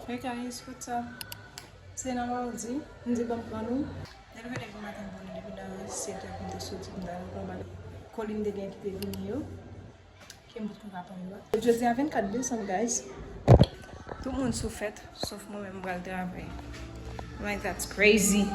Hey guys, what's up? C'est Namaldi, ndi Bampano. Nel vede come tempo ne bina siete appunto su da roba colin de gen qui te vini yo. Qui me trouve pas là. Jeudi à 24 décembre guys. Tout le monde sous fête sauf moi même bral travail. Like that's crazy.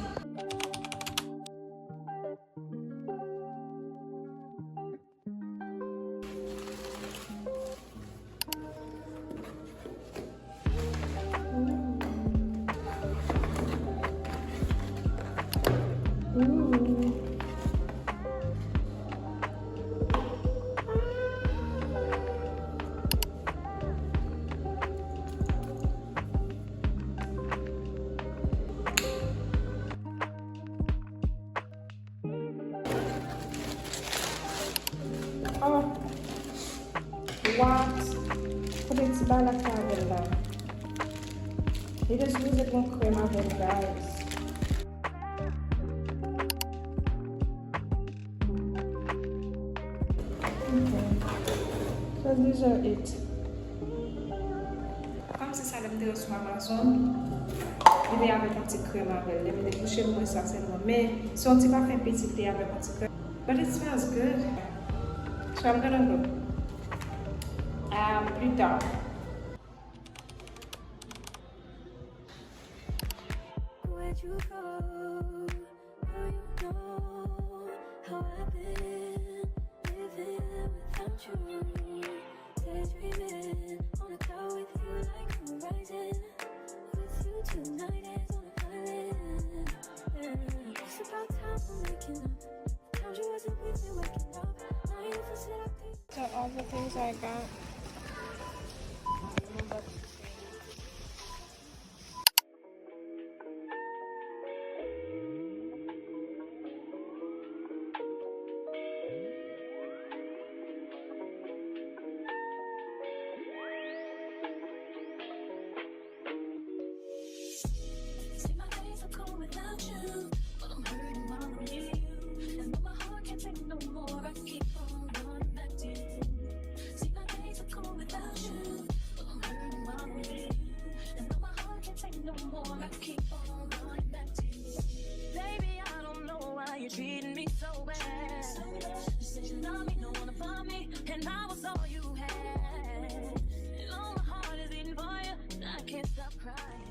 Oh, what? Peut-être c'est pas la table là. It is music con crema guys. Okay. So these are it. Comme c'est ça le vidéo sur Amazon, il est avec un petit crème avec. Je vais déboucher moi ça seulement. Mais si on ne pas fait petit thé avec un petit crème. But it smells good. So I'm gonna go. Plus tard. Where'd you go? Now you know how I've been living without you. Daydreaming on a cloud with you like the horizon. With you tonight is on an island. Yeah. It's about time we're making up. Found you wasn't with me waking up. Now you feel set up. So all the things I got. See my days are cold without you, but I'm hurting while I'm near you. And though my heart can't take no more, I keep on running back to you. See my days are cold without you, but I'm hurting while I'm near you. And though my heart can't take no more, I keep on running back to you. Baby, I don't know why you're treating me so bad. You said you love me, don't wanna find me, and I was all you had. And all my heart is beating for you, and I can't stop crying.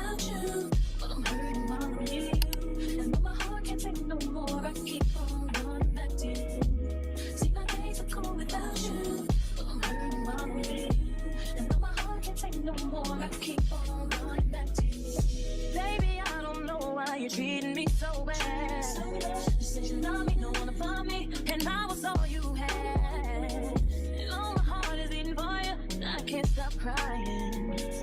without you, but I'm hurting when I don't need you. And though my heart can't take no more, I keep on running back to you. See, my days are cold without you, but I'm hurting when I don't need you. And though my heart can't take no more, I keep on running back to you. Baby, I don't know why you're treating me so bad. You said you love me, don't wanna find me, and I was all you had. And all my heart is beating for you, and I can't stop crying.